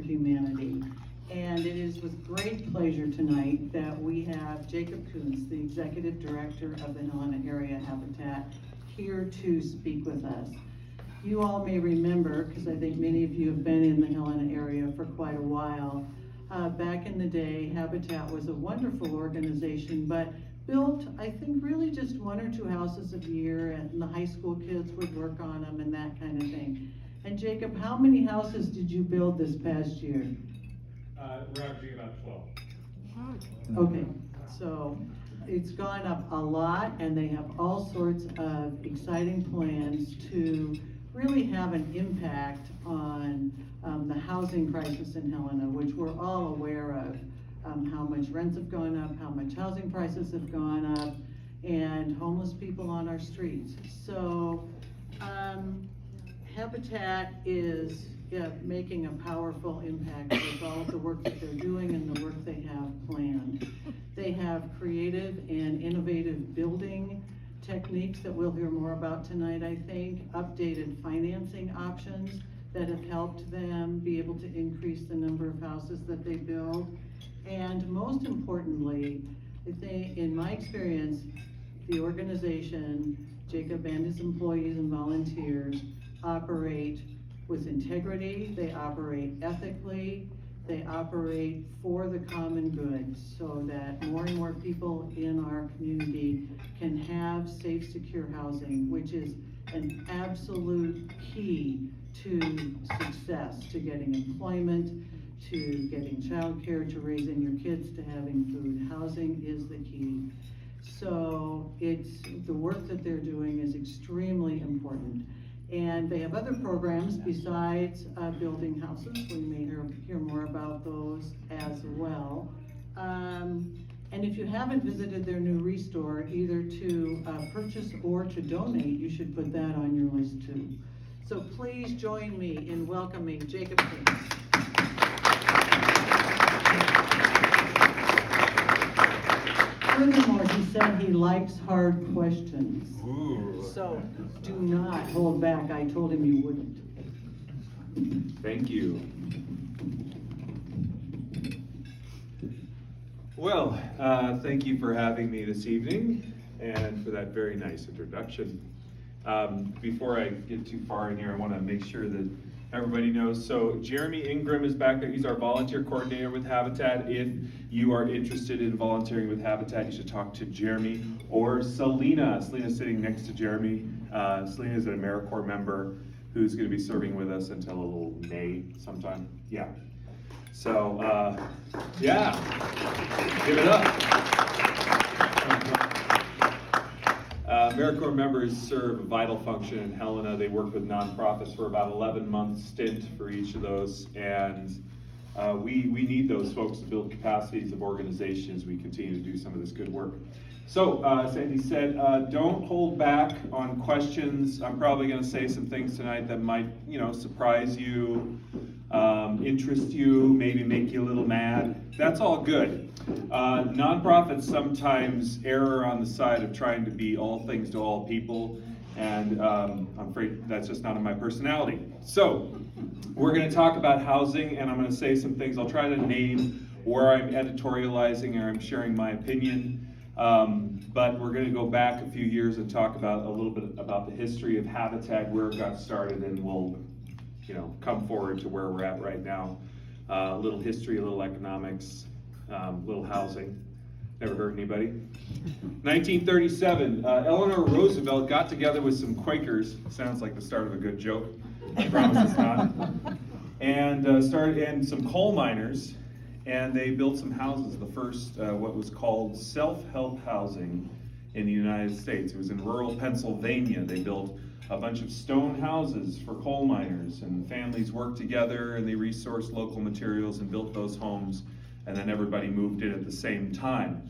for Humanity. And it is with great pleasure tonight that we have Jacob Kuntz, the Executive Director of the Helena Area Habitat, here to speak with us. You all may remember, because I think many of you have been in the Helena area for quite a while, back in the day, Habitat was a wonderful organization, but built, I think, really just 1 or 2 houses a year, and the high school kids would work on them and that kind of thing. And Jacob, how many houses did you build this past year? We're averaging about 12. Okay, so it's gone up a lot, and they have all sorts of exciting plans to really have an impact on the housing crisis in Helena, which we're all aware of. How much rents have gone up, how much housing prices have gone up, and homeless people on our streets. So Habitat is making a powerful impact with all of the work that they're doing and the work they have planned. They have creative and innovative building techniques that we'll hear more about tonight, I think, updated financing options that have helped them be able to increase the number of houses that they build. And most importantly, in my experience, the organization, Jacob and his employees and volunteers, operate with integrity, they operate ethically, they operate for the common good, so that more and more people in our community can have safe, secure housing, which is an absolute key to success, to getting employment, to getting childcare, to raising your kids, to having food. Housing is the key. So the work that they're doing is extremely important. And they have other programs besides building houses. We may hear more about those as well. And if you haven't visited their new restore, either to purchase or to donate, you should put that on your list too. So please join me in welcoming Jacob Kuntz. Furthermore, he said he likes hard questions. Ooh. So do not hold back. I told him you wouldn't. Thank you. Well, thank you for having me this evening and for that very nice introduction. Before I get too far in here, I want to make sure that everybody knows. So Jeremy Ingram is back there. He's our volunteer coordinator with Habitat. If you are interested in volunteering with Habitat, you should talk to Jeremy or Selena. Selena's sitting next to Jeremy. Selena is an AmeriCorps member who's going to be serving with us until a little May sometime. Yeah. So, yeah, give it up. AmeriCorps members serve a vital function in Helena. They work with nonprofits for about 11-month stint for each of those, and we need those folks to build capacities of organizations. We continue to do some of this good work. So, Sandy said, don't hold back on questions. I'm probably going to say some things tonight that might, surprise you, interest you, maybe make you a little mad. That's all good. Nonprofits sometimes err on the side of trying to be all things to all people, and I'm afraid that's just not in my personality. So, we're going to talk about housing, and I'm going to say some things. I'll try to name where I'm editorializing or I'm sharing my opinion. But we're going to go back a few years and talk about a little bit about the history of Habitat, where it got started, and we'll, come forward to where we're at right now. A little history, a little economics, little housing. Never hurt anybody. 1937, Eleanor Roosevelt got together with some Quakers. Sounds like the start of a good joke. I promise it's not. And some coal miners. And they built some houses, the first, what was called self-help housing in the United States. It was in rural Pennsylvania. They built a bunch of stone houses for coal miners, and families worked together, and they resourced local materials and built those homes, and then everybody moved in at the same time.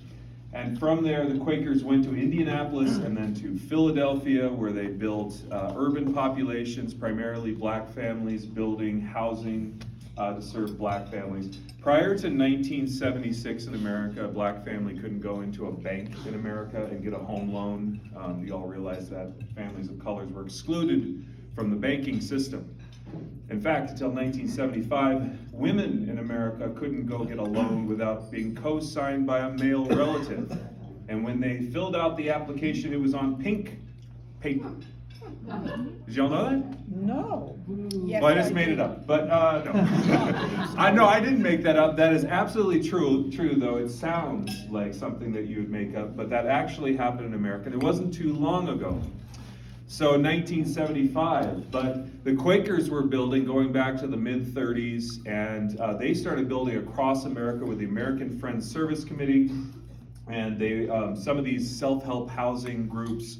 And from there, the Quakers went to Indianapolis and then to Philadelphia, where they built urban populations, primarily black families, building housing to serve black families. Prior to 1976 in America, a black family couldn't go into a bank in America and get a home loan. You all realize that families of colors were excluded from the banking system. In fact, until 1975, women in America couldn't go get a loan without being co-signed by a male relative. And when they filled out the application, it was on pink paper. Did y'all know that? No. Well, I just made it up, but no. I didn't make that up. That is absolutely true, though it sounds like something that you would make up, but that actually happened in America. And it wasn't too long ago. So 1975, but the Quakers were building going back to the mid-30s, and they started building across America with the American Friends Service Committee, and they some of these self-help housing groups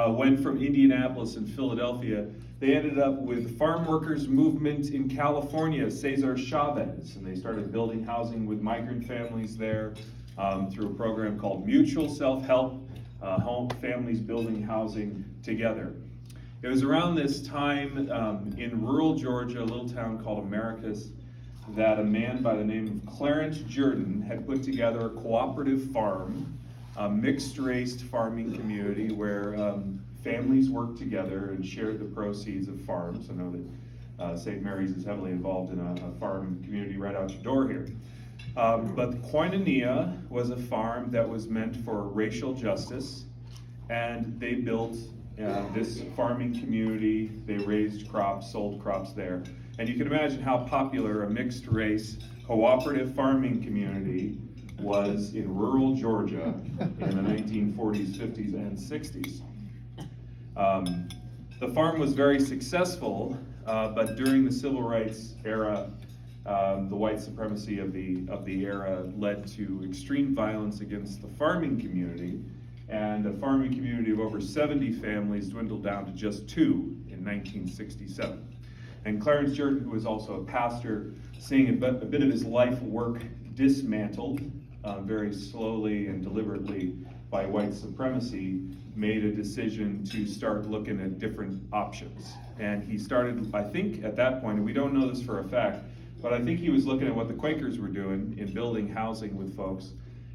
went from Indianapolis and Philadelphia. They ended up with farm workers movement in California, Cesar Chavez, and they started building housing with migrant families there through a program called Mutual Self-Help, home families building housing together. It was around this time in rural Georgia, a little town called Americus, that a man by the name of Clarence Jordan had put together a cooperative farm, a mixed-race farming community where families worked together and shared the proceeds of farms. I know that St. Mary's is heavily involved in a farm community right out your door here. But Koinonia was a farm that was meant for racial justice, and they built this farming community. They raised crops, sold crops there. And you can imagine how popular a mixed race cooperative farming community was in rural Georgia in the 1940s, 50s, and 60s. The farm was very successful, but during the civil rights era, the white supremacy of the era led to extreme violence against the farming community, and a farming community of over 70 families dwindled down to just 2 in 1967. And Clarence Jordan, who was also a pastor, seeing a bit of his life work dismantled very slowly and deliberately by white supremacy, made a decision to start looking at different options. And he started, I think at that point, and we don't know this for a fact, but I think he was looking at what the Quakers were doing in building housing with folks,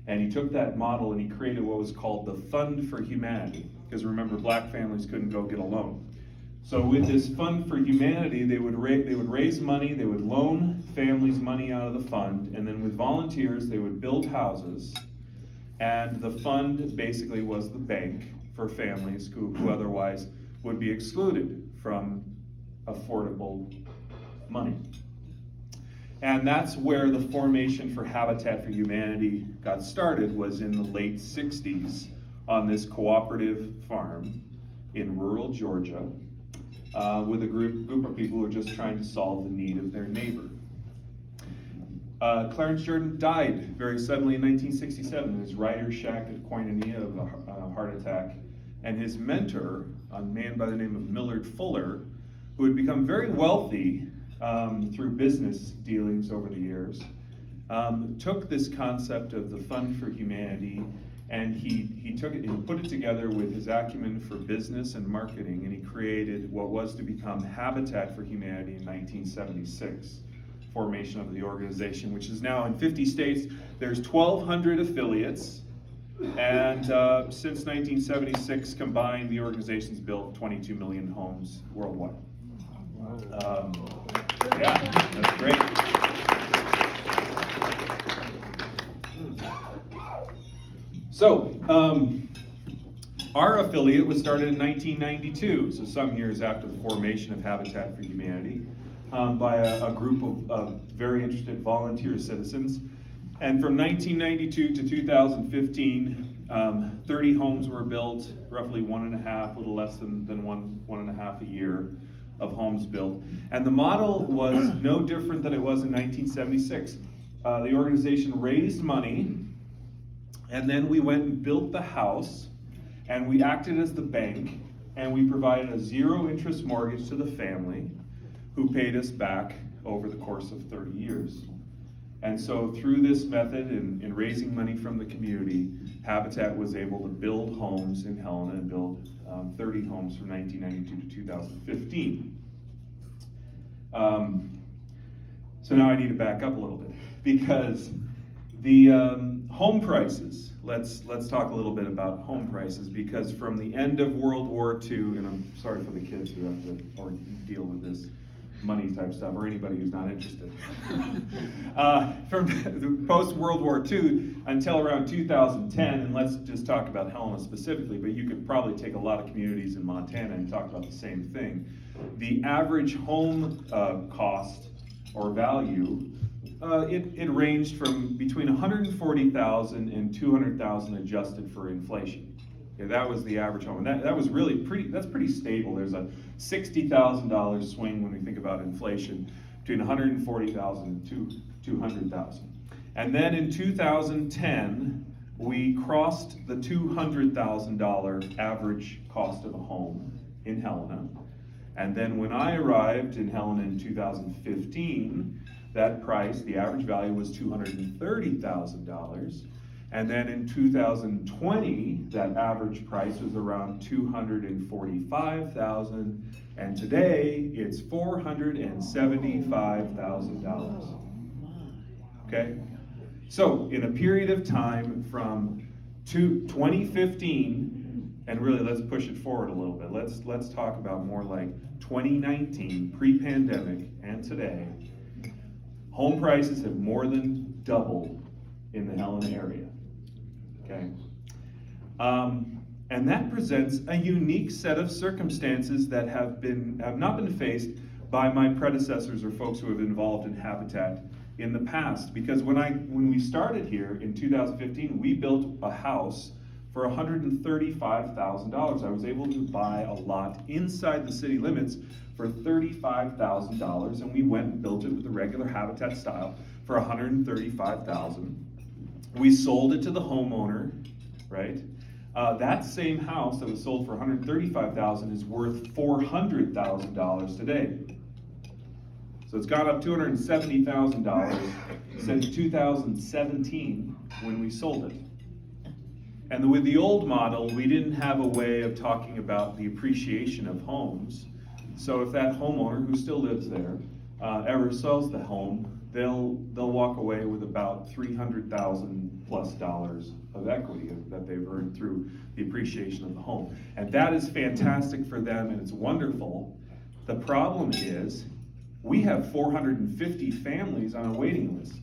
and he took that model and he created what was called the Fund for Humanity. Because remember, black families couldn't go get a loan. So with this Fund for Humanity, they would raise money, they would loan families money out of the fund, and then with volunteers, they would build houses, and the fund basically was the bank for families who otherwise would be excluded from affordable money. And that's where the formation for Habitat for Humanity got started, was in the late 60s on this cooperative farm in rural Georgia with a group of people who were just trying to solve the need of their neighbor. Clarence Jordan died very suddenly in 1967 in his writer's shack at Koinonia of a heart attack. And his mentor, a man by the name of Millard Fuller, who had become very wealthy through business dealings over the years, took this concept of the Fund for Humanity, and he took it and put it together with his acumen for business and marketing, and he created what was to become Habitat for Humanity in 1976. Formation of the organization, which is now in 50 states. There's 1,200 affiliates, and since 1976 combined, the organization's built 22 million homes worldwide. Yeah, that's great. So, our affiliate was started in 1992, so some years after the formation of Habitat for Humanity, by a group of very interested volunteer citizens. And from 1992 to 2015, 30 homes were built, roughly 1.5, a little less than 1.5 a year of homes built. And the model was no different than it was in 1976. The organization raised money, and then we went and built the house, and we acted as the bank, and we provided a zero-interest mortgage to the family, who paid us back over the course of 30 years. And so through this method in raising money from the community, Habitat was able to build homes in Helena and build 30 homes from 1992 to 2015. So now I need to back up a little bit, because the home prices, let's talk a little bit about home prices, because from the end of World War II, and I'm sorry for the kids who have to deal with this, money type stuff, or anybody who's not interested. From post-World War II until around 2010, and let's just talk about Helena specifically, but you could probably take a lot of communities in Montana and talk about the same thing. The average home cost or value, it ranged from between $140,000 and $200,000 adjusted for inflation. Yeah, that was the average home, and that was really that's pretty stable. There's a $60,000 swing when we think about inflation between $140,000 and $200,000. And then in 2010, we crossed the $200,000 average cost of a home in Helena. And then when I arrived in Helena in 2015, that price, the average value was $230,000. And then in 2020, that average price was around $245,000, and today it's $475,000. Okay? So in a period of time from 2015, and really let's push it forward a little bit. Let's talk about more like 2019, pre-pandemic, and today. Home prices have more than doubled in the Helena area. Okay, and that presents a unique set of circumstances that have not been faced by my predecessors or folks who have been involved in Habitat in the past. Because when we started here in 2015, we built a house for $135,000. I was able to buy a lot inside the city limits for $35,000, and we went and built it with the regular Habitat style for $135,000. We sold it to the homeowner, right? That same house that was sold for $135,000 is worth $400,000 today. So it's gone up $270,000 since 2017 when we sold it. And with the old model, we didn't have a way of talking about the appreciation of homes. So if that homeowner who still lives there ever sells the home, they'll walk away with about $300,000 plus of equity that they've earned through the appreciation of the home. And that is fantastic for them, and it's wonderful. The problem is we have 450 families on a waiting list.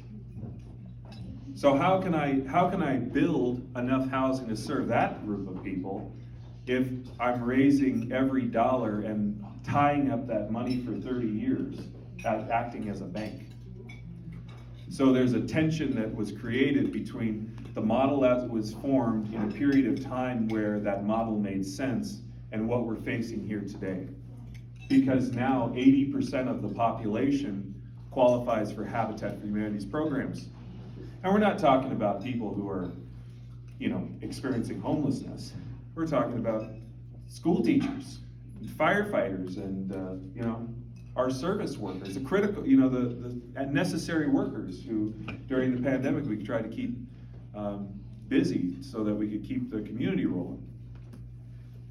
So how can I build enough housing to serve that group of people if I'm raising every dollar and tying up that money for 30 years, acting as a bank? So there's a tension that was created between the model as it was formed in a period of time where that model made sense and what we're facing here today. Because now 80% of the population qualifies for Habitat for Humanity's programs. And we're not talking about people who are, experiencing homelessness. We're talking about school teachers, and firefighters, and our service workers, the critical, the necessary workers who, during the pandemic, we tried to keep busy so that we could keep the community rolling.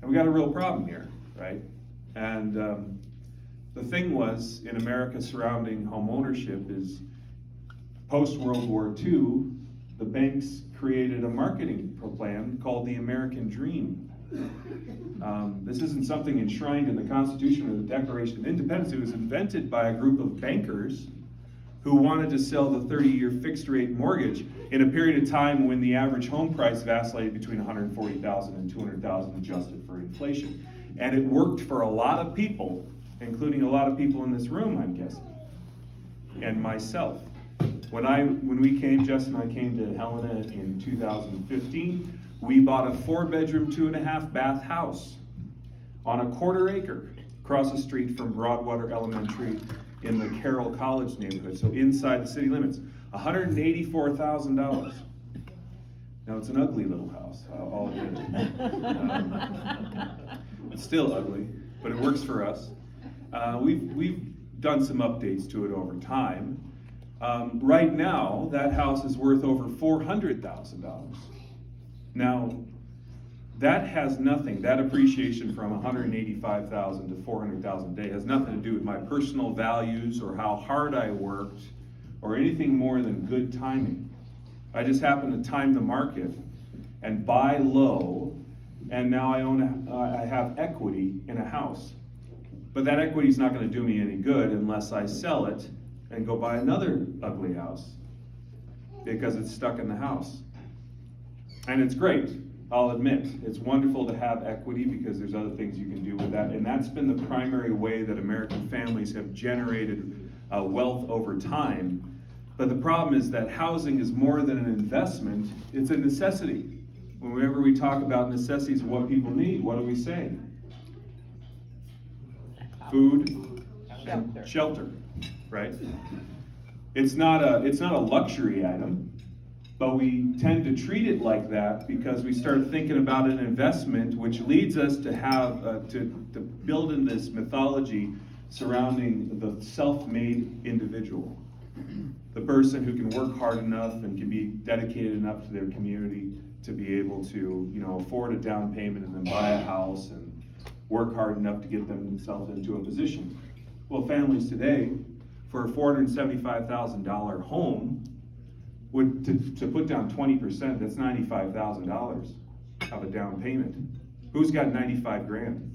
And we got a real problem here, right? And the thing was, in America surrounding home ownership is, post-World War II, the banks created a marketing plan called the American Dream. This isn't something enshrined in the Constitution or the Declaration of Independence. It was invented by a group of bankers who wanted to sell the 30-year fixed-rate mortgage in a period of time when the average home price vacillated between $140,000 and $200,000 adjusted for inflation. And it worked for a lot of people, including a lot of people in this room, I'm guessing, and myself. When we came, Jess and I came to Helena in 2015, we bought a 4-bedroom, 2.5-bath house on a 1/4 acre across the street from Broadwater Elementary in the Carroll College neighborhood, so inside the city limits, $184,000. Now it's an ugly little house, I'll admit it. It's still ugly, but it works for us. We've done some updates to it over time. Right now, that house is worth over $400,000. Now, that has nothing, that appreciation from $185,000 to $400,000 a day has nothing to do with my personal values or how hard I worked or anything more than good timing. I just happened to time the market and buy low, and now I have equity in a house. But that equity is not gonna do me any good unless I sell it and go buy another ugly house, because it's stuck in the house. And it's great, I'll admit, it's wonderful to have equity because there's other things you can do with that, and that's been the primary way that American families have generated wealth over time. But the problem is that housing is more than an investment, it's a necessity. Whenever we talk about necessities of what people need, what do we say? Food, shelter, right? It's not a luxury item, but we tend to treat it like that because we start thinking about an investment, which leads us to have to build in this mythology surrounding the self-made individual, the person who can work hard enough and can be dedicated enough to their community to be able to, afford a down payment and then buy a house and work hard enough to get themselves into a position. Well, families today, for a $475,000 home, to put down 20%, that's $95,000 of a down payment. Who's got 95 grand?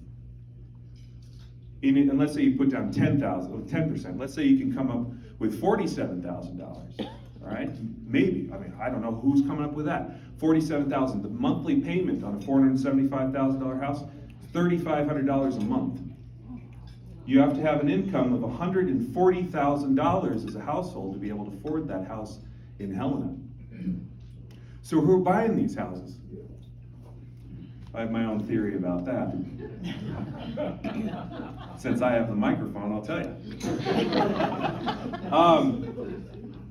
And let's say you put down 10%. Let's say you can come up with $47,000, all right? Maybe, I don't know who's coming up with that. $47,000, the monthly payment on a $475,000 house, $3,500 a month. You have to have an income of $140,000 as a household to be able to afford that house in Helena. So who are buying these houses? I have my own theory about that. Since I have the microphone, I'll tell you.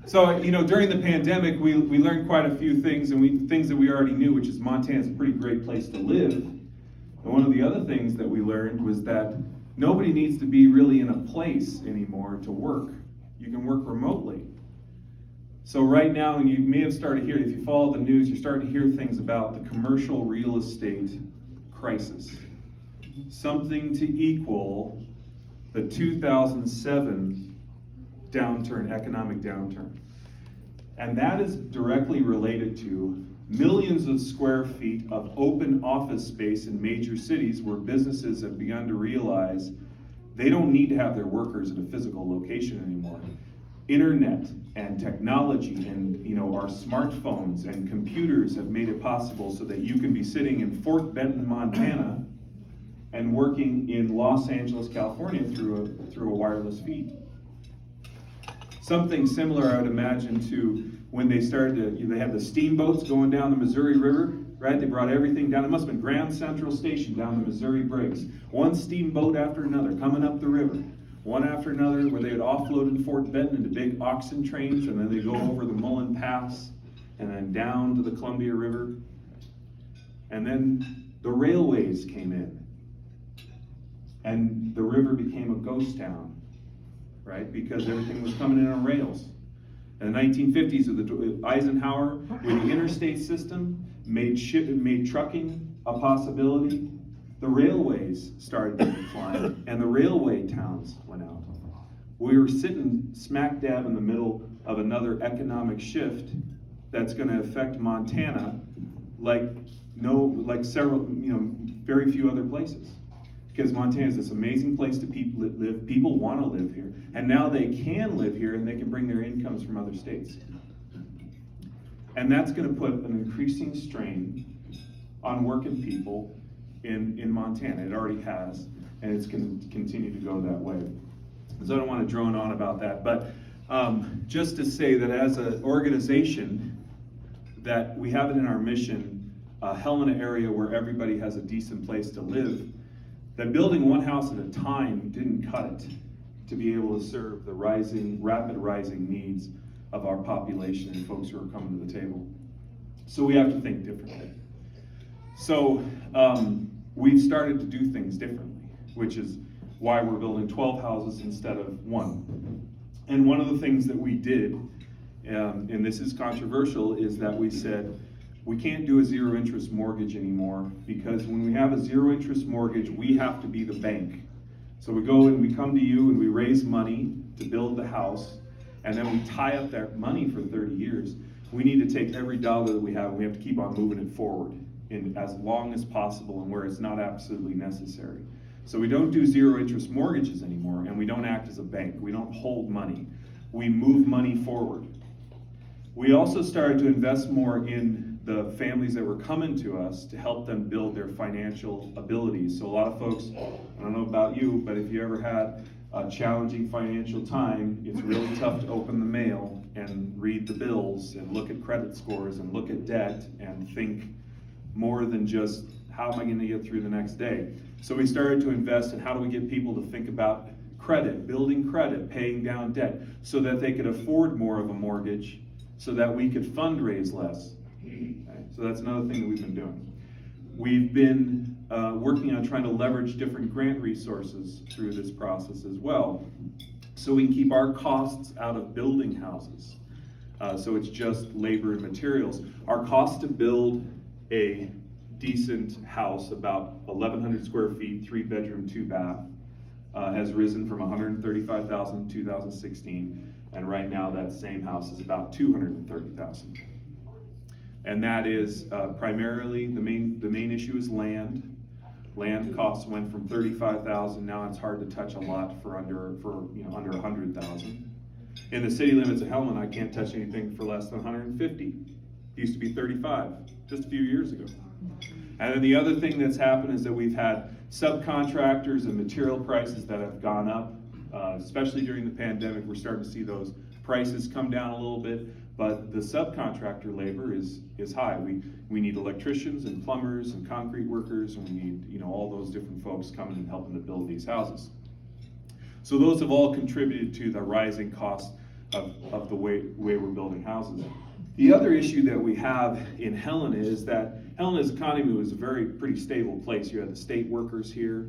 So during the pandemic, we learned quite a few things, and things that we already knew, which is Montana's a pretty great place to live. And one of the other things that we learned was that nobody needs to be really in a place anymore to work. You can work remotely. So right now, and you may have started hearing, if you follow the news, you're starting to hear things about the commercial real estate crisis. Something to equal the 2007 economic downturn. And that is directly related to millions of square feet of open office space in major cities where businesses have begun to realize they don't need to have their workers at a physical location anymore. Internet and technology and our smartphones and computers have made it possible so that you can be sitting in Fort Benton, Montana and working in Los Angeles, California through a wireless feed. Something similar I would imagine to when they started they had the steamboats going down the Missouri River, right? They brought everything down. It must have been Grand Central Station down the Missouri Breaks. One steamboat after another coming up the river. One after another, where they would offload in Fort Benton into big oxen trains, and then they go over the Mullen Pass, and then down to the Columbia River. And then the railways came in, and the river became a ghost town, right? Because everything was coming in on rails. In the 1950s, with Eisenhower, with the interstate system, made trucking a possibility. The railways started to decline, and the railway towns went out. We were sitting smack dab in the middle of another economic shift that's going to affect Montana like very few other places. Because Montana is this amazing place to live. People want to live here, and now they can live here, and they can bring their incomes from other states. And that's going to put an increasing strain on working people in Montana. It already has, and it's going to continue to go that way. So I don't want to drone on about that, but just to say that as an organization, that we have it in our mission, a Helena area where everybody has a decent place to live, that building one house at a time didn't cut it to be able to serve the rapid rising needs of our population and folks who are coming to the table. So we have to think differently. So we've started to do things differently, which is why we're building 12 houses instead of one. And one of the things that we did, and this is controversial, is that we said, we can't do a zero interest mortgage anymore, because when we have a zero interest mortgage, we have to be the bank. So we go and we come to you and we raise money to build the house, and then we tie up that money for 30 years. We need to take every dollar that we have, and we have to keep on moving it forward in as long as possible and where it's not absolutely necessary. So we don't do zero interest mortgages anymore, and we don't act as a bank. We don't hold money. We move money forward. We also started to invest more in the families that were coming to us to help them build their financial abilities. So a lot of folks, I don't know about you, but if you ever had a challenging financial time, it's really tough to open the mail and read the bills and look at credit scores and look at debt and think more than just how am I going to get through the next day. So we started to invest in how do we get people to think about credit, building credit, paying down debt, so that they could afford more of a mortgage, so that we could fundraise less. Okay? So that's another thing that we've been doing. We've been working on trying to leverage different grant resources through this process as well, so we can keep our costs out of building houses. So it's just labor and materials. Our cost to build a decent house, about 1,100 square feet, 3-bedroom, 2-bath, has risen from $135,000 in 2016, and right now that same house is about $230,000. And that is primarily the main issue is land. Land costs went from $35,000. Now it's hard to touch a lot for under $100,000. In the city limits of Helena, I can't touch anything for less than $150. It used to be $35 just a few years ago. And then the other thing that's happened is that we've had subcontractors and material prices that have gone up, especially during the pandemic. We're starting to see those prices come down a little bit, but the subcontractor labor is high. We need electricians and plumbers and concrete workers, and we need all those different folks coming and helping to build these houses. So those have all contributed to the rising cost of the way we're building houses. The other issue that we have in Helena is that Helena's economy was a pretty stable place. You had the state workers here,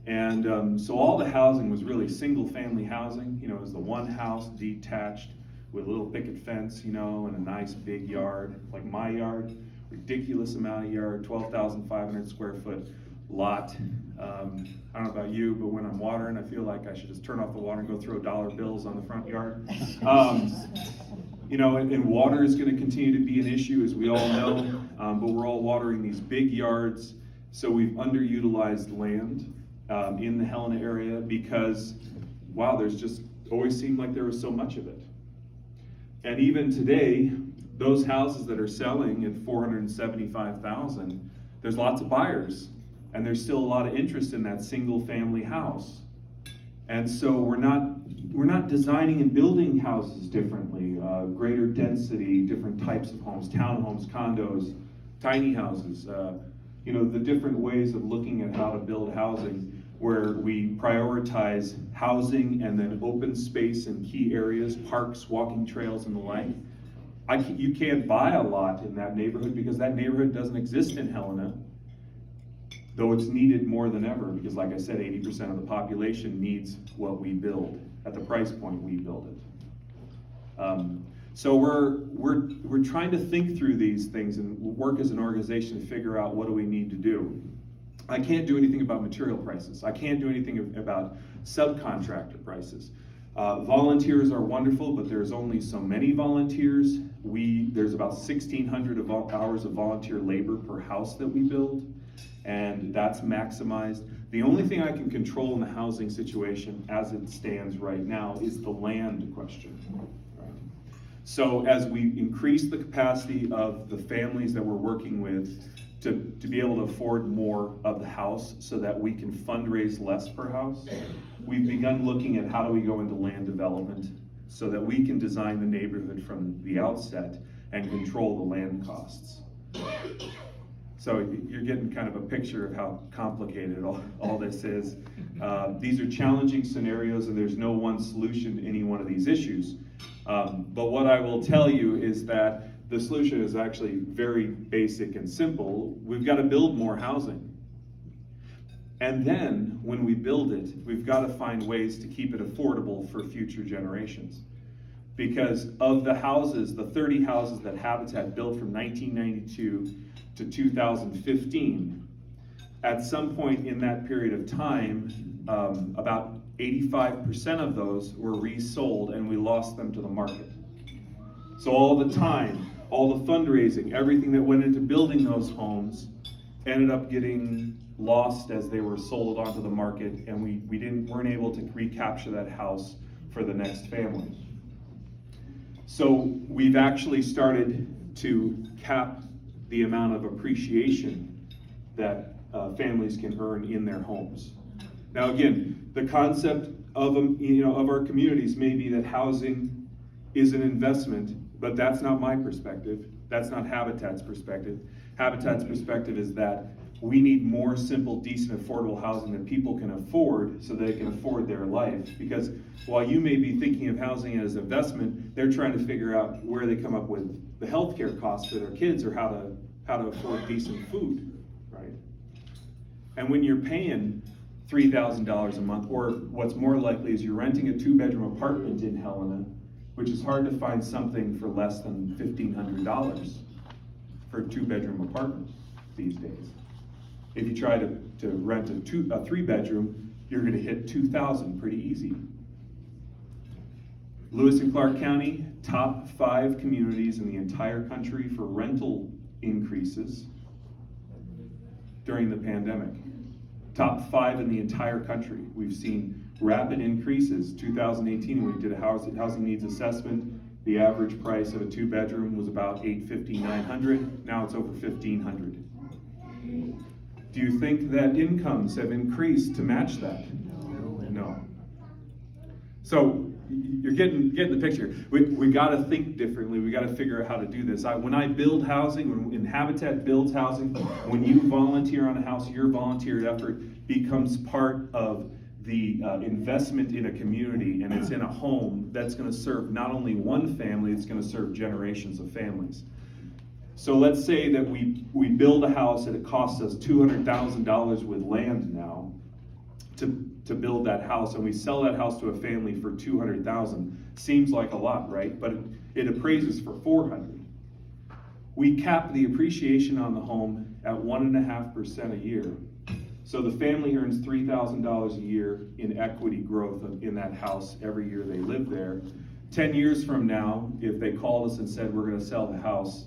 and so all the housing was really single-family housing. It was the one house detached with a little picket fence, and a nice big yard, like my yard, ridiculous amount of yard, 12,500 square foot lot. I don't know about you, but when I'm watering, I feel like I should just turn off the water and go throw dollar bills on the front yard. And water is going to continue to be an issue, as we all know, but we're all watering these big yards, so we've underutilized land in the Helena area because, wow, there's just always seemed like there was so much of it. And even today, those houses that are selling at $475,000, there's lots of buyers, and there's still a lot of interest in that single-family house. And so we're not designing and building houses differently, greater density, different types of homes, townhomes, condos, tiny houses, the different ways of looking at how to build housing, where we prioritize housing and then open space in key areas, parks, walking trails, and the like. You can't buy a lot in that neighborhood because that neighborhood doesn't exist in Helena, though it's needed more than ever, because like I said, 80% of the population needs what we build at the price point we build it. So we're trying to think through these things and work as an organization to figure out what do we need to do. I can't do anything about material prices. I can't do anything about subcontractor prices. Volunteers are wonderful, but there's only so many volunteers. There's about 1,600 hours of volunteer labor per house that we build, and that's maximized. The only thing I can control in the housing situation as it stands right now is the land question. Right? So as we increase the capacity of the families that we're working with to be able to afford more of the house so that we can fundraise less per house, we've begun looking at how do we go into land development so that we can design the neighborhood from the outset and control the land costs. So you're getting kind of a picture of how complicated all this is. These are challenging scenarios, and there's no one solution to any one of these issues. But what I will tell you is that the solution is actually very basic and simple. We've got to build more housing. And then, when we build it, we've got to find ways to keep it affordable for future generations. Because of the houses, the 30 houses that Habitat built from 1992 to 2015, at some point in that period of time, about 85% of those were resold and we lost them to the market. So all the time, all the fundraising, everything that went into building those homes ended up getting lost as they were sold onto the market, and we weren't able to recapture that house for the next family. So we've actually started to cap the amount of appreciation that families can earn in their homes. Now again, the concept of of our communities may be that housing is an investment, but that's not my perspective. That's not Habitat's perspective. Habitat's perspective is that we need more simple, decent, affordable housing that people can afford so they can afford their life. Because while you may be thinking of housing as an investment, they're trying to figure out where they come up with the healthcare costs for their kids or how to afford decent food, right? And when you're paying $3,000 a month, or what's more likely is you're renting a 2-bedroom apartment in Helena, which is hard to find something for less than $1,500 for a 2-bedroom apartment these days. If you try to rent a 3-bedroom, you're gonna hit $2,000 pretty easy. Lewis and Clark County, top 5 communities in the entire country for rental increases during the pandemic. Top 5 in the entire country. We've seen rapid increases. 2018, when we did a housing needs assessment, the average price of a 2-bedroom was about $850, $900. Now it's over $1,500. Do you think that incomes have increased to match that? No. So you're getting the picture. We got to think differently. We got to figure out how to do this. When I build housing, when Habitat builds housing, when you volunteer on a house, your volunteer effort becomes part of the investment in a community, and it's in a home that's going to serve not only one family, it's going to serve generations of families. So let's say that we build a house and it costs us $200,000 with land now to build that house, and we sell that house to a family for $200,000. Seems like a lot, right? But it appraises for $400,000. We cap the appreciation on the home at 1.5% a year. So the family earns $3,000 a year in equity growth in that house every year they live there. 10 years from now, if they called us and said, we're gonna sell the house,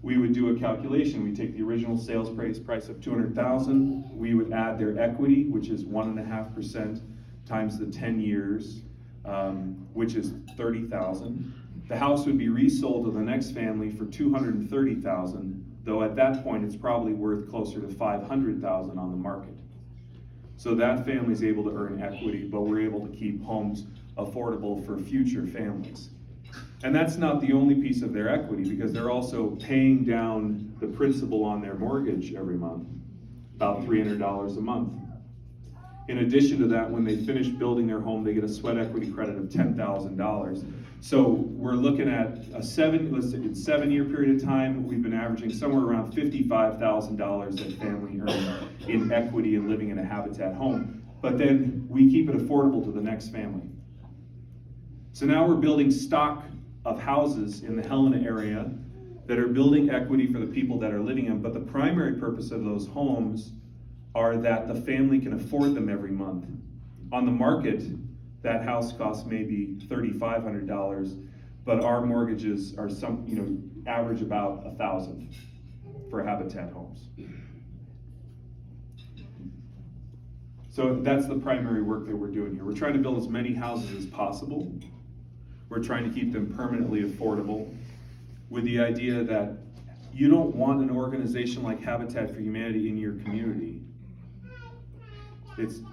we would do a calculation. We take the original sales price of $200,000. We would add their equity, which is 1.5% times the 10 years, which is $30,000. The house would be resold to the next family for $230,000, though at that point it's probably worth closer to $500,000 on the market. So that family is able to earn equity, but we're able to keep homes affordable for future families. And that's not the only piece of their equity, because they're also paying down the principal on their mortgage every month, about $300 a month. In addition to that, when they finish building their home, they get a sweat equity credit of $10,000. So we're looking at a 7-year period of time, we've been averaging somewhere around $55,000 that family earn in equity and living in a Habitat home. But then we keep it affordable to the next family. So now we're building stock of houses in the Helena area that are building equity for the people that are living in, but the primary purpose of those homes are that the family can afford them every month. On the market, that house costs maybe $3,500, but our mortgages are average about $1,000 for Habitat homes. So that's the primary work that we're doing here. We're trying to build as many houses as possible. We're trying to keep them permanently affordable, with the idea that you don't want an organization like Habitat for Humanity in your community.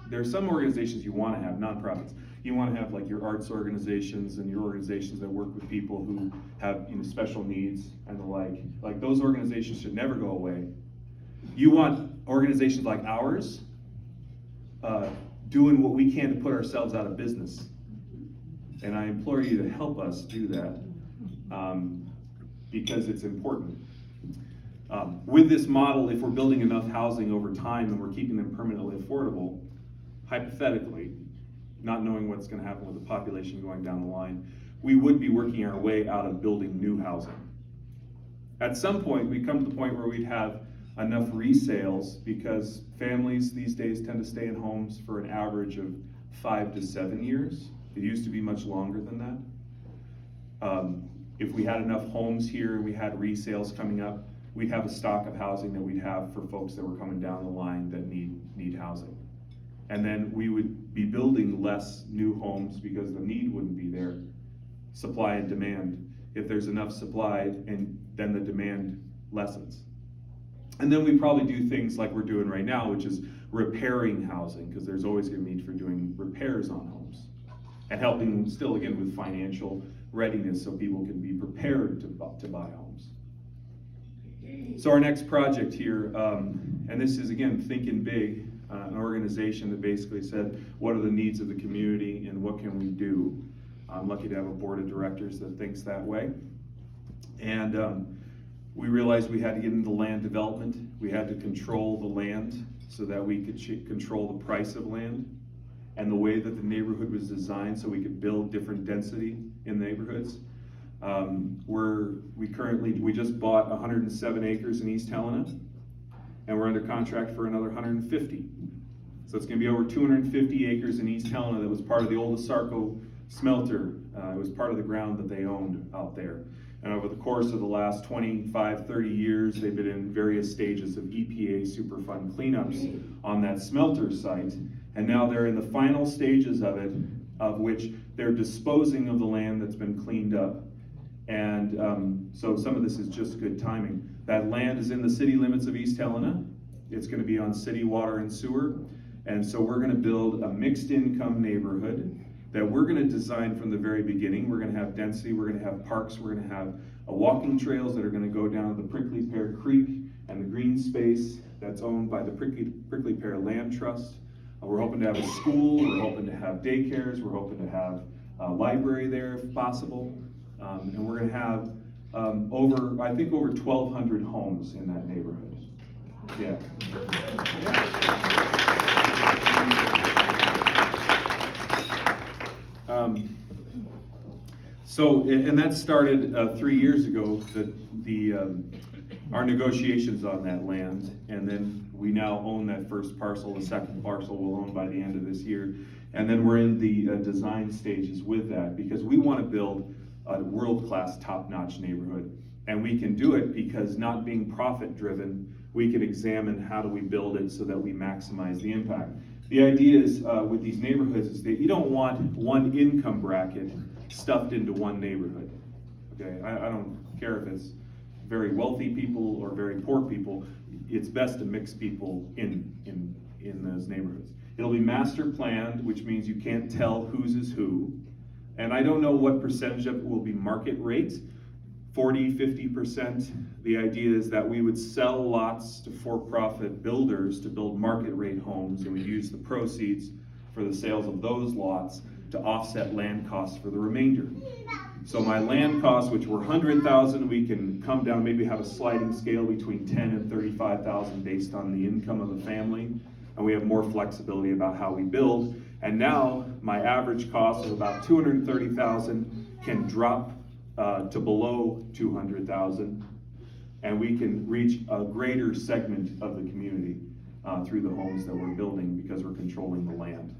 There are some organizations you want to have, nonprofits. You want to have like your arts organizations and your organizations that work with people who have special needs and the like. Like those organizations should never go away. You want organizations like ours doing what we can to put ourselves out of business. And I implore you to help us do that because it's important. With this model, if we're building enough housing over time and we're keeping them permanently affordable, hypothetically, not knowing what's going to happen with the population going down the line, we would be working our way out of building new housing. At some point, we come to the point where we'd have enough resales, because families these days tend to stay in homes for an average of 5 to 7 years. It used to be much longer than that. If we had enough homes here and we had resales coming up, we'd have a stock of housing that we'd have for folks that were coming down the line that need housing. And then we would be building less new homes because the need wouldn't be there. Supply and demand. If there's enough supply, and then the demand lessens. And then we probably do things like we're doing right now, which is repairing housing, because there's always a need for doing repairs on homes. And helping still, again, with financial readiness so people can be prepared to buy homes. So our next project here, and this is, again, thinking big, an organization that basically said, what are the needs of the community and what can we do? I'm lucky to have a board of directors that thinks that way. And we realized we had to get into land development. We had to control the land so that we could control the price of land and the way that the neighborhood was designed so we could build different density in neighborhoods. We just bought 107 acres in East Helena, and we're under contract for another 150. So it's gonna be over 250 acres in East Helena that was part of the old Asarco smelter. It was part of the ground that they owned out there. And over the course of the last 25, 30 years, they've been in various stages of EPA Superfund cleanups on that smelter site. And now they're in the final stages of it, of which they're disposing of the land that's been cleaned up. And so some of this is just good timing. That land is in the city limits of East Helena. It's gonna be on city water and sewer. And so we're gonna build a mixed income neighborhood that we're gonna design from the very beginning. We're gonna have density, we're gonna have parks, we're gonna have walking trails that are gonna go down to the Prickly Pear Creek and the green space that's owned by the Prickly Pear Land Trust. We're hoping to have a school, we're hoping to have daycares, we're hoping to have a library there if possible. And we're gonna have over 1,200 homes in that neighborhood. Yeah. And that started 3 years ago, our negotiations on that land, and then we now own that first parcel. The second parcel we'll own by the end of this year. And then we're in the design stages with that, because we want to build a world-class, top-notch neighborhood. And we can do it because, not being profit-driven, we can examine how do we build it so that we maximize the impact. The idea is with these neighborhoods is that you don't want one income bracket stuffed into one neighborhood. Okay, I don't care if it's very wealthy people or very poor people. It's best to mix people in those neighborhoods. It'll be master planned, which means you can't tell whose is who. And I don't know what percentage of it will be market rate, 40, 50%. The idea is that we would sell lots to for-profit builders to build market rate homes, and we use the proceeds for the sales of those lots to offset land costs for the remainder. So my land costs, which were $100,000, we can come down, maybe have a sliding scale between $10,000 and $35,000 based on the income of the family. And we have more flexibility about how we build. And now my average cost of about $230,000 can drop to below $200,000, and we can reach a greater segment of the community through the homes that we're building because we're controlling the land.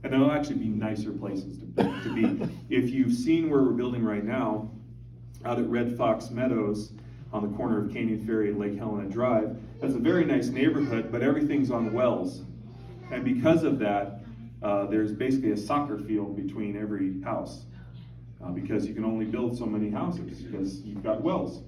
And they'll actually be nicer places to be. If you've seen where we're building right now, out at Red Fox Meadows, on the corner of Canyon Ferry and Lake Helena Drive, that's a very nice neighborhood, but everything's on wells. And because of that, there's basically a soccer field between every house, because you can only build so many houses because you've got wells.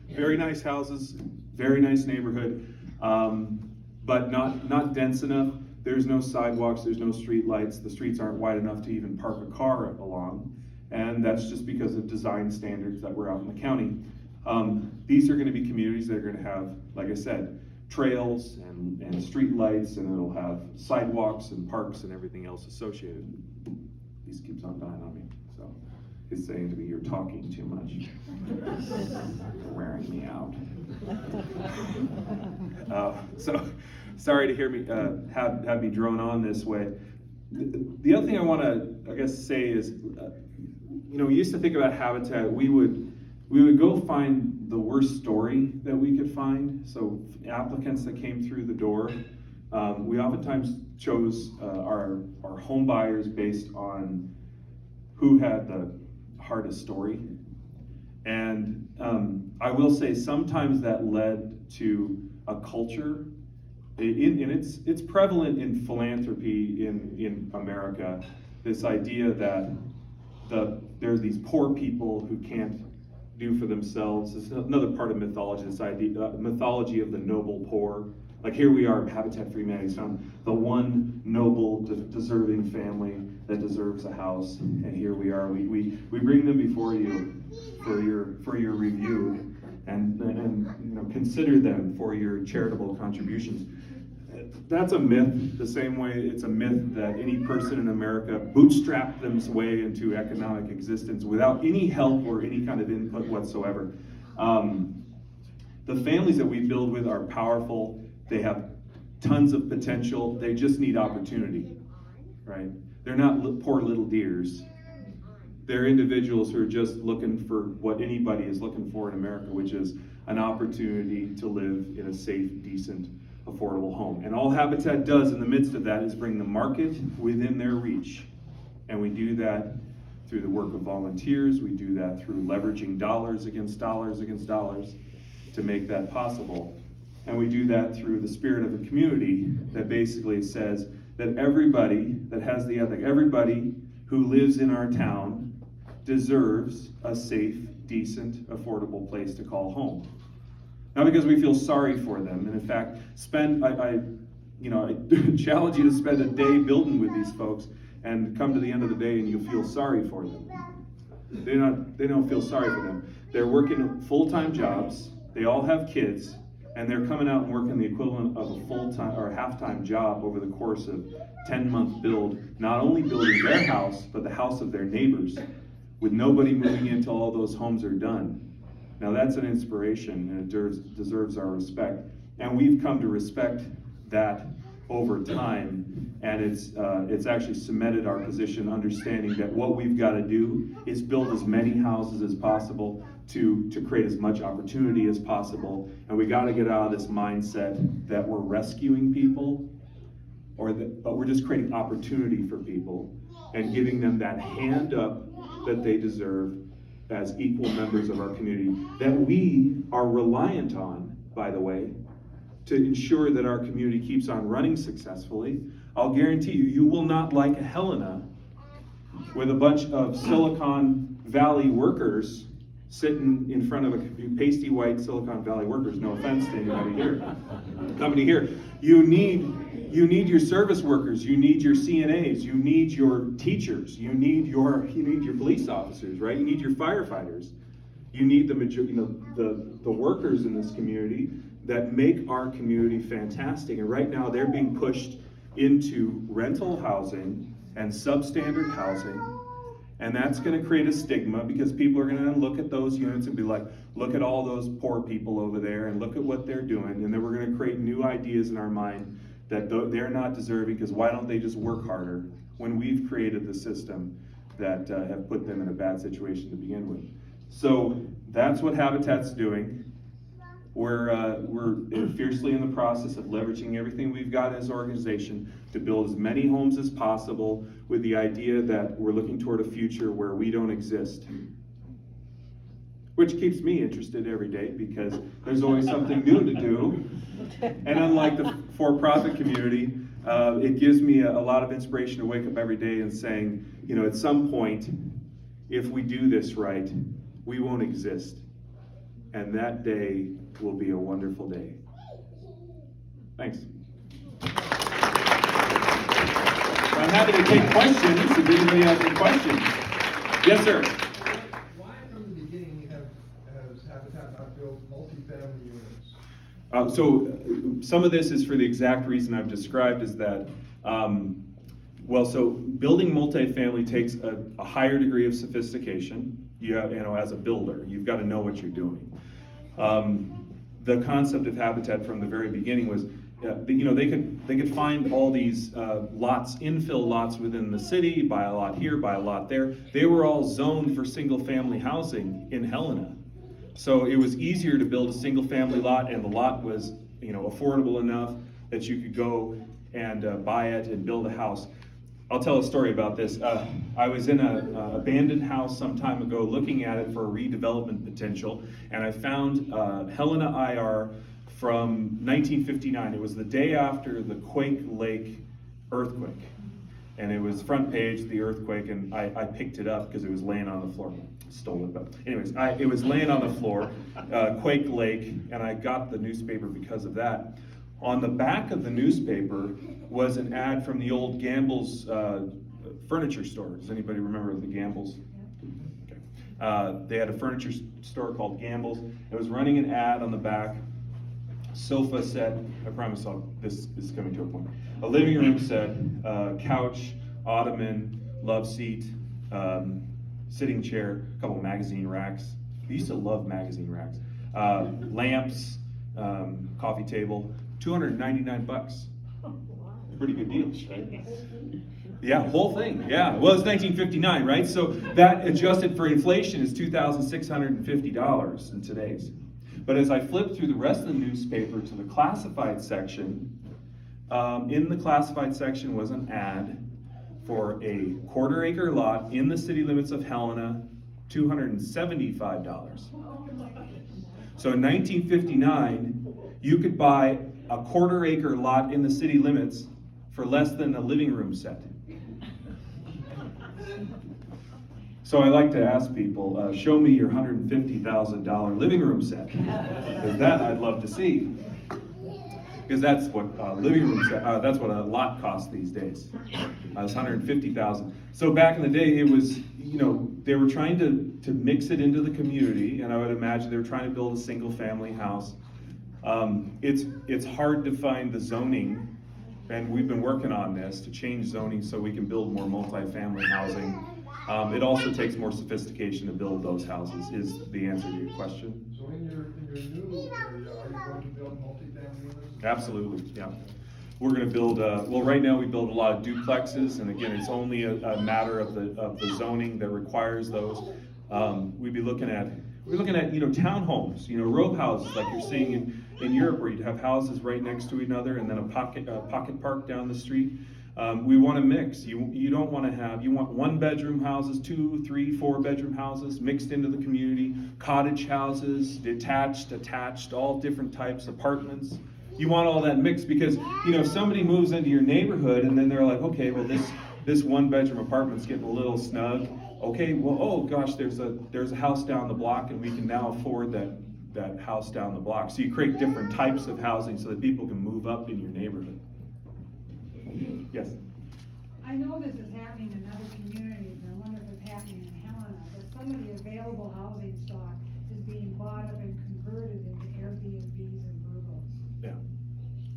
Very nice houses, very nice neighborhood, but not dense enough. There's no sidewalks, there's no street lights, the streets aren't wide enough to even park a car along, and that's just because of design standards that we're out in the county. These are gonna be communities that are gonna have, like I said, trails and street lights, and it'll have sidewalks and parks and everything else associated. These keeps on dying on me, so it's saying to me, you're talking too much. You're wearing me out. So sorry to hear me have me drone on this way. The other thing I want to, I guess, say is, we used to think about habitat. We would go find the worst story that we could find. So applicants that came through the door, we oftentimes chose our home buyers based on who had the hardest story. And I will say sometimes that led to a culture, and it's prevalent in philanthropy in America, this idea that there's these poor people who can't do for themselves. It's another part of mythology, this idea, mythology of the noble poor. Like here we are, Habitat for Humanity's found the one noble, deserving family that deserves a house, and here we are. We bring them before you for your review, and you know, consider them for your charitable contributions. That's a myth, the same way it's a myth that any person in America bootstrapped their way into economic existence without any help or any kind of input whatsoever. The families that we build with are powerful. They have tons of potential. They just need opportunity, right? They're not poor little deers. They're individuals who are just looking for what anybody is looking for in America, which is an opportunity to live in a safe, decent, affordable home. And all Habitat does in the midst of that is bring the market within their reach. And we do that through the work of volunteers. We do that through leveraging dollars against dollars against dollars to make that possible. And we do that through the spirit of a community that basically says that everybody that has the ethic, everybody who lives in our town deserves a safe, decent, affordable place to call home. Not because we feel sorry for them, and in fact, I challenge you to spend a day building with these folks, and come to the end of the day and you feel sorry for them. They don't feel sorry for them. They're working full-time jobs. They all have kids, and they're coming out and working the equivalent of a full-time or a half-time job over the course of 10-month build, not only building their house, but the house of their neighbors, with nobody moving in till all those homes are done. Now that's an inspiration, and it deserves our respect. And we've come to respect that over time, and it's actually cemented our position, understanding that what we've got to do is build as many houses as possible to create as much opportunity as possible. And we got to get out of this mindset that we're rescuing people, but we're just creating opportunity for people and giving them that hand up that they deserve as equal members of our community, that we are reliant on, by the way, to ensure that our community keeps on running successfully. I'll guarantee you, you will not like Helena with a bunch of Silicon Valley workers sitting in front of a pasty white Silicon Valley workers. No offense to anybody here. Company here. You need your service workers. You need your CNAs. You need your teachers. You need your police officers, right? You need your firefighters. You need the workers in this community that make our community fantastic. And right now they're being pushed into rental housing and substandard housing. And that's going to create a stigma, because people are going to look at those units and be like, look at all those poor people over there and look at what they're doing. And then we're going to create new ideas in our mind that they're not deserving, because why don't they just work harder, when we've created the system that have put them in a bad situation to begin with. So that's what Habitat's doing. We're fiercely in the process of leveraging everything we've got as an organization to build as many homes as possible, with the idea that we're looking toward a future where we don't exist. Which keeps me interested every day, because there's always something new to do. And unlike the for-profit community, it gives me a lot of inspiration to wake up every day and saying, at some point, if we do this right, we won't exist. And that day will be a wonderful day. Thanks. I'm happy to take questions if anybody has any questions. Yes, sir. Why from the beginning has Habitat not built multifamily units? So some of this is for the exact reason I've described, is that, so building multifamily takes a higher degree of sophistication. As a builder, you've got to know what you're doing. The concept of Habitat from the very beginning was, they could find all these lots, infill lots within the city, buy a lot here, buy a lot there. They were all zoned for single-family housing in Helena. So it was easier to build a single-family lot, and the lot was, affordable enough that you could go and buy it and build a house. I'll tell a story about this. I was in a abandoned house some time ago looking at it for a redevelopment potential, and I found Helena IR from 1959. It was the day after the Quake Lake earthquake. And it was front page, the earthquake, and I picked it up because it was laying on the floor. Stole it, but anyways, it was laying on the floor, Quake Lake, and I got the newspaper because of that. On the back of the newspaper was an ad from the old Gamble's furniture store. Does anybody remember the Gamble's? Okay. They had a furniture store called Gamble's. It was running an ad on the back. Sofa set, I promise this is coming to a point. A living room set, couch, ottoman, love seat, sitting chair, a couple magazine racks. I used to love magazine racks. Lamps, coffee table, $299. Pretty good deals, right? Yeah, whole thing, yeah. Well, it's 1959, right? So that adjusted for inflation is $2,650 in today's. But as I flipped through the rest of the newspaper to the classified section, in the classified section was an ad for a 1/4 acre lot in the city limits of Helena, $275. So in 1959, you could buy a 1/4 acre lot in the city limits for less than a living room set. So I like to ask people, show me your $150,000 living room set. Because that I'd love to see. Because that's what living room set, that's what a lot costs these days. It's $150,000. So back in the day, it was, they were trying to mix it into the community, and I would imagine they were trying to build a single family house. It's hard to find the zoning, and we've been working on this to change zoning so we can build more multifamily housing. It also takes more sophistication to build those houses, is the answer to your question. So in your new area, are you going to build multifamily units? Absolutely, yeah. We're going to build, well, right now we build a lot of duplexes, and again, it's only a matter of the zoning that requires those. We'd be looking at, townhomes, row houses like you're seeing in Europe, where you'd have houses right next to each other and then a pocket park down the street. We want to mix. You don't want to have, you want 1-bedroom houses, 2, 3, 4-bedroom houses mixed into the community, cottage houses, detached, attached, all different types, apartments. You want all that mixed because, if somebody moves into your neighborhood and then they're like, okay, well, this 1-bedroom apartment's getting a little snug. Okay, well, oh gosh, there's a house down the block and we can now afford that house down the block. So you create different types of housing so that people can move up in your neighborhood. Yes? I know this is happening in other communities, and I wonder if it's happening in Helena, but some of the available housing stock is being bought up and converted into Airbnbs and burgos. Yeah.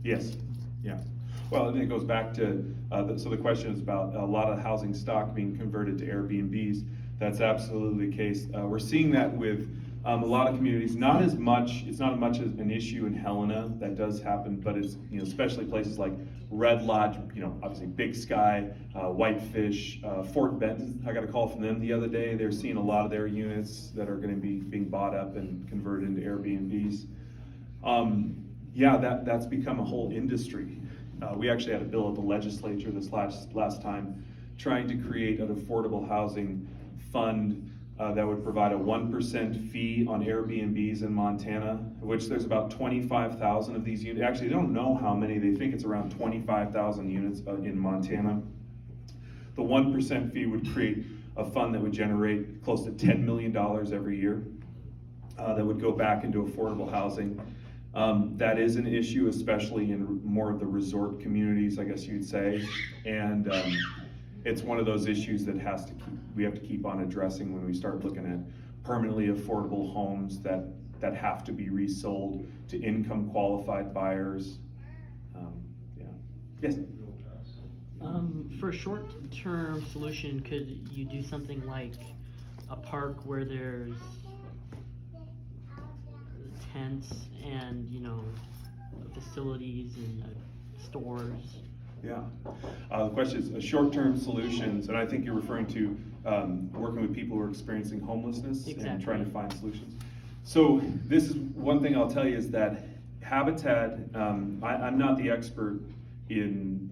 Yes. Yeah. Well, and it goes back to, so the question is about a lot of housing stock being converted to Airbnbs. That's absolutely the case. We're seeing that with a lot of communities, not as much, it's not as much as an issue in Helena, that does happen, but it's, especially places like Red Lodge, obviously Big Sky, Whitefish, Fort Benton. I got a call from them the other day. They're seeing a lot of their units that are going to be being bought up and converted into Airbnbs. Yeah, that's become a whole industry. We actually had a bill at the legislature this last time trying to create an affordable housing fund that would provide a 1% fee on Airbnbs in Montana, which there's about 25,000 of these units. Actually, they don't know how many. They think it's around 25,000 units in Montana. The 1% fee would create a fund that would generate close to $10 million every year that would go back into affordable housing. That is an issue, especially in more of the resort communities, I guess you'd say. And it's one of those issues that we have to keep on addressing when we start looking at permanently affordable homes that have to be resold to income qualified buyers. Yeah. Yes? For a short-term solution, could you do something like a park where there's tents and, facilities and stores? Yeah. The question is short-term solutions, and I think you're referring to working with people who are experiencing homelessness. Exactly. And trying to find solutions. So this is one thing I'll tell you is that Habitat, I'm not the expert in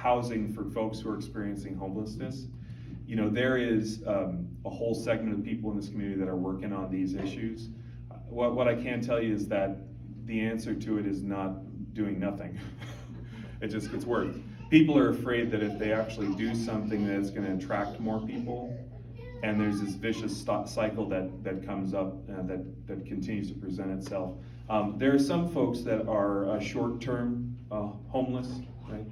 housing for folks who are experiencing homelessness, you know, there is a whole segment of people in this community that are working on these issues. What I can tell you is that the answer to it is not doing nothing. It just gets worse. People are afraid that if they actually do something that's gonna attract more people, and there's this vicious cycle that comes up that continues to present itself. There are some folks that are short-term homeless, right?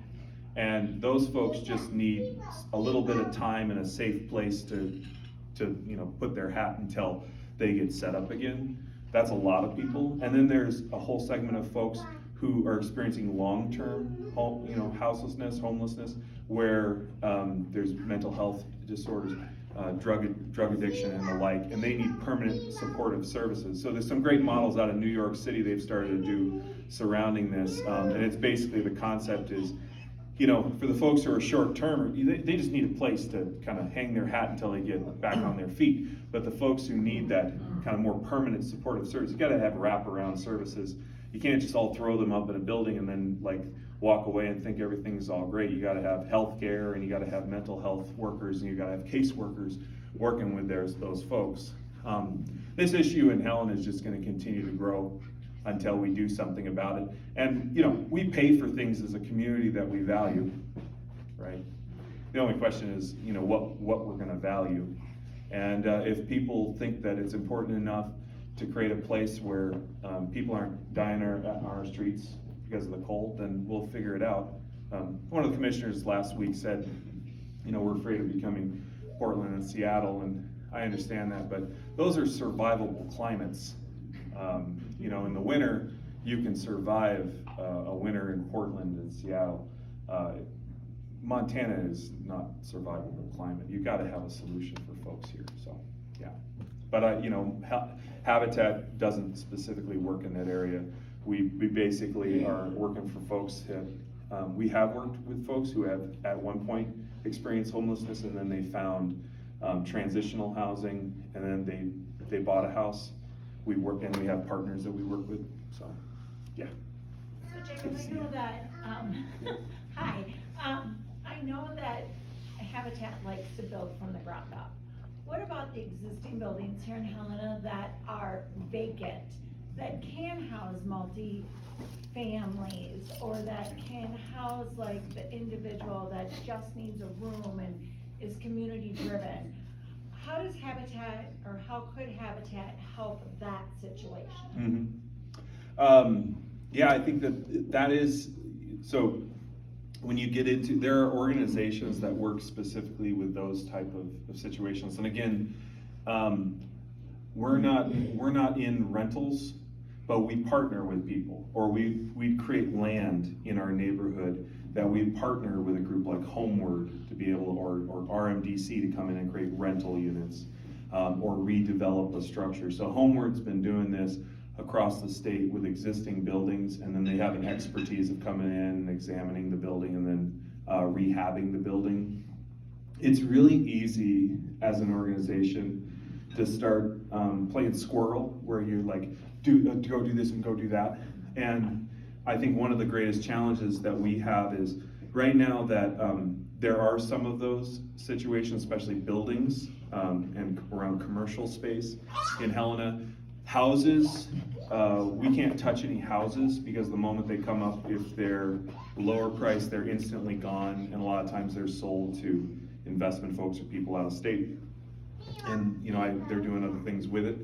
And those folks just need a little bit of time and a safe place to you know, put their hat until they get set up again. That's a lot of people. And then there's a whole segment of folks who are experiencing long-term, you know, houselessness, homelessness, where there's mental health disorders, drug addiction and the like, and they need permanent supportive services. So there's some great models out of New York City they've started to do surrounding this, and it's basically the concept is, you know, for the folks who are short-term, they just need a place to kind of hang their hat until they get back on their feet. But the folks who need that kind of more permanent supportive service, you gotta have wraparound services. You can't just all throw them up in a building and then like walk away and think everything's all great. You gotta have health care, and you gotta have mental health workers, and you gotta have caseworkers working with those folks. This issue in Helena is just gonna continue to grow until we do something about it. And you know, we pay for things as a community that we value, right? The only question is, you know, what we're gonna value. And if people think that it's important enough to create a place where people aren't dying on our streets because of the cold, then we'll figure it out. One of the commissioners last week said, you know, we're afraid of becoming Portland and Seattle, and I understand that, but those are survivable climates. You know, in the winter, you can survive a winter in Portland and Seattle. Montana is not survivable climate. You gotta have a solution for folks here, so, yeah. But, you know, Habitat doesn't specifically work in that area. We basically are working for folks that, we have worked with folks who have at one point experienced homelessness, and then they found transitional housing, and then they bought a house. We work, and we have partners that we work with, so, yeah. So Jacob, I know that, hi, I know that Habitat likes to build from the ground up. What about the existing buildings here in Helena that are vacant, that can house multi-families, or that can house like the individual that just needs a room and is community driven? How does Habitat, or how could Habitat help that situation? Yeah, I think that is, so when you get into, there are organizations that work specifically with those type of situations. And again, we're not in rentals, but we partner with people, or we create land in our neighborhood that we partner with a group like Homeward to be able, or RMDC to come in and create rental units, or redevelop a structure. So Homeward's been doing this across the state with existing buildings, and then they have an expertise of coming in and examining the building and then rehabbing the building. It's really easy as an organization to start playing squirrel, where you like, go do this and go do that. And I think one of the greatest challenges that we have is right now that there are some of those situations, especially buildings and around commercial space in Helena. Houses, we can't touch any houses, because the moment they come up, if they're lower priced, they're instantly gone, and a lot of times they're sold to investment folks or people out of state. And you know, they're doing other things with it.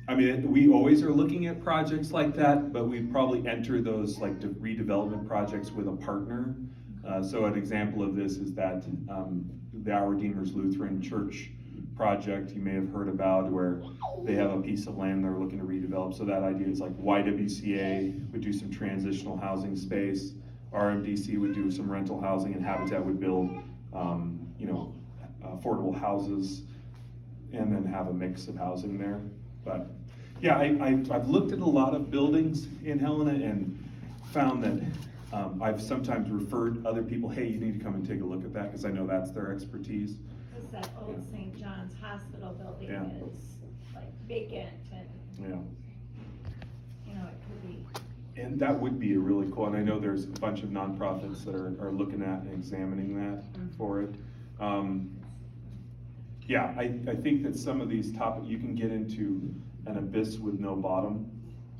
I mean, we always are looking at projects like that, but we probably enter those like redevelopment projects with a partner. So an example of this is that the Our Redeemer's Lutheran Church project you may have heard about, where they have a piece of land they're looking to redevelop. So that idea is like YWCA would do some transitional housing space, RMDC would do some rental housing, and Habitat would build you know, affordable houses, and then have a mix of housing there. But yeah, I've looked at a lot of buildings in Helena and found that I've sometimes referred other people, hey, you need to come and take a look at that, because I know that's their expertise. Because that old St. John's Hospital building Yeah. is like vacant, and Yeah. you know, it could be. And that would be a really cool, and I know there's a bunch of nonprofits that are looking at and examining that for it. Yeah, I think that some of these topics, you can get into an abyss with no bottom,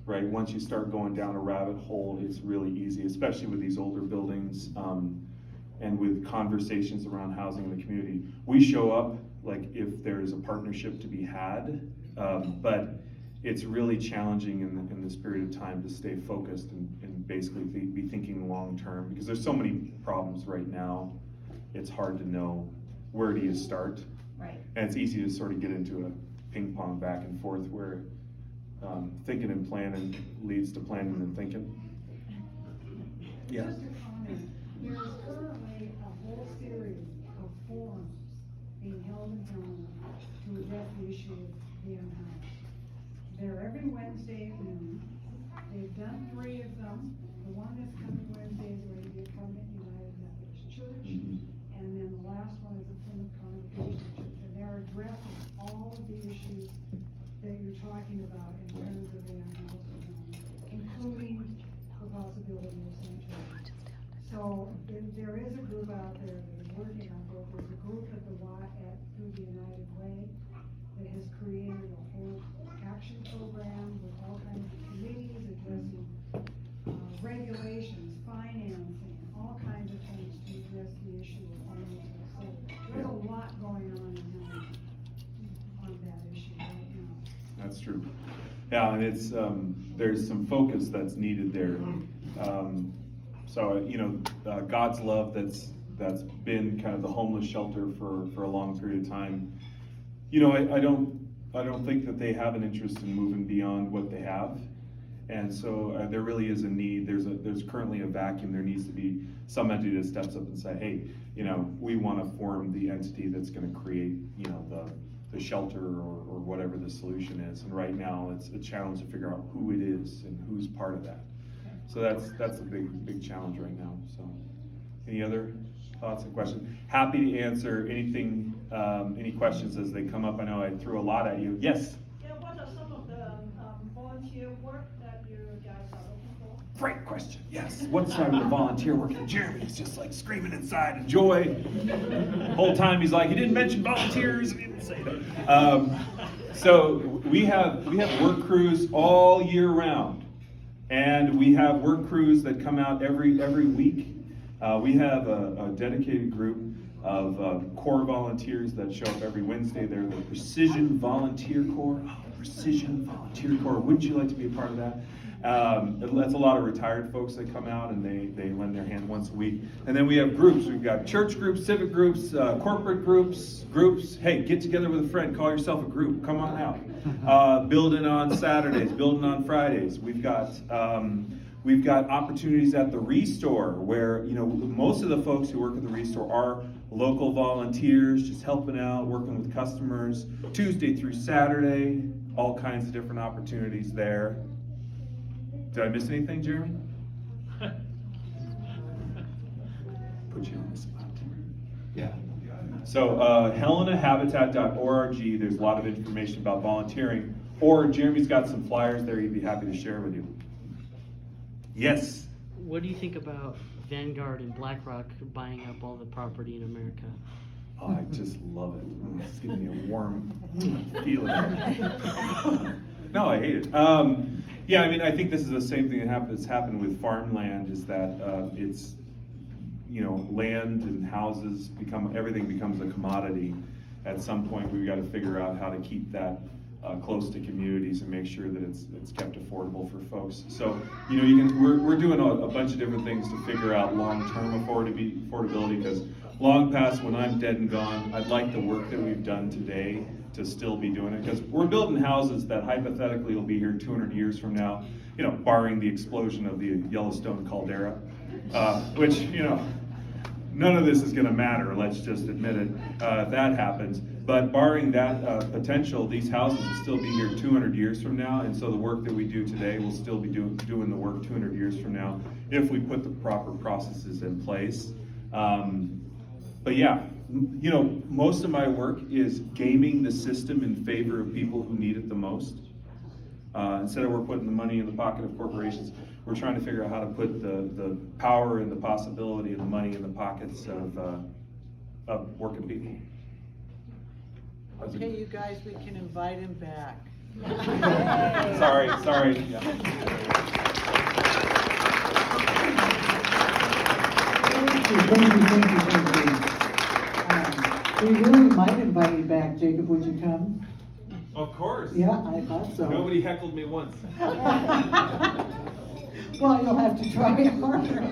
right? Once you start going down a rabbit hole, it's really easy, especially with these older buildings, and with conversations around housing in the community. We show up like if there's a partnership to be had, but it's really challenging in this period of time to stay focused and basically be thinking long-term, because there's so many problems right now. It's hard to know where do you start. Right. And it's easy to sort of get into a ping pong back and forth where thinking and planning leads to planning and thinking. Yeah. Just a comment, there is currently a whole series of forums being held in Helena to address the issue of the in-house. They're every Wednesday at noon. They've done 3 of them. The one that's coming Wednesday is going to be a Covenant United Methodist Church. And then the last one is a Plymouth Congregational Church. And they're addressing all of the issues that you're talking about in terms of the in-house, including the possibility of sanctuary. So there is a group out there that is working on both. There's a group at through the United Way that has created a whole action program with all kinds of committees addressing regulations, financing, all kinds of things to address the issue of homelessness. So there's a lot going on on that issue right now. That's true. Yeah, and it's, there's some focus that's needed there. So, you know, God's Love that's been kind of the homeless shelter for a long period of time. You know, I don't think that they have an interest in moving beyond what they have. And so there really is a need. There's currently a vacuum. There needs to be some entity that steps up and say, hey, you know, we want to form the entity that's going to create, you know, the shelter or whatever the solution is. And right now it's a challenge to figure out who it is and who's part of that. So that's a big challenge right now. So any other thoughts and questions? Happy to answer anything, any questions as they come up. I know I threw a lot at you. Yes? Yeah, what are some of the volunteer work that you guys are looking for? Great question. Yes. Once I was a volunteer working with Jeremy, he's just like screaming inside in joy. The whole time he's like, you didn't mention volunteers. He didn't say that. So we have work crews all year round, and we have work crews that come out every week. We have a dedicated group of Corps volunteers that show up every Wednesday. They're the Precision Volunteer Corps. Oh, Precision Volunteer Corps. Wouldn't you like to be a part of that? That's a lot of retired folks that come out and they lend their hand once a week. And then we have groups. We've got church groups, civic groups, corporate groups. Hey, get together with a friend. Call yourself a group. Come on out. Building on Saturdays, building on Fridays. We've got opportunities at the Restore where, you know, most of the folks who work at the Restore are local volunteers, just helping out, working with customers. Tuesday through Saturday, all kinds of different opportunities there. Did I miss anything, Jeremy? Put you on the spot. Yeah. So helenahabitat.org, there's a lot of information about volunteering. Or Jeremy's got some flyers there he'd be happy to share with you. Yes? What do you think about Vanguard and BlackRock buying up all the property in America? Oh, I just love it. It's giving me a warm feeling. No, I hate it. Yeah, I mean, I think this is the same thing that's happened with farmland, is that it's, you know, land and houses everything becomes a commodity. At some point, we've got to figure out how to keep that close to communities and make sure that it's kept affordable for folks. So, you know, we're doing a bunch of different things to figure out long-term affordability, because long past when I'm dead and gone, I'd like the work that we've done today to still be doing it, because we're building houses that hypothetically will be here 200 years from now, you know, barring the explosion of the Yellowstone caldera, which, you know, none of this is going to matter, let's just admit it, if that happens. But barring that potential, these houses will still be here 200 years from now, and so the work that we do today will still be doing the work 200 years from now if we put the proper processes in place. But yeah, you know, most of my work is gaming the system in favor of people who need it the most. Instead of we're putting the money in the pocket of corporations, we're trying to figure out how to put the power and the possibility and the money in the pockets of working people. Okay, you guys, we can invite him back. Sorry. Yeah. Thank you. We really might invite you back, Jacob, would you come? Of course. Yeah, I thought so. Nobody heckled me once. Well, you'll have to try harder.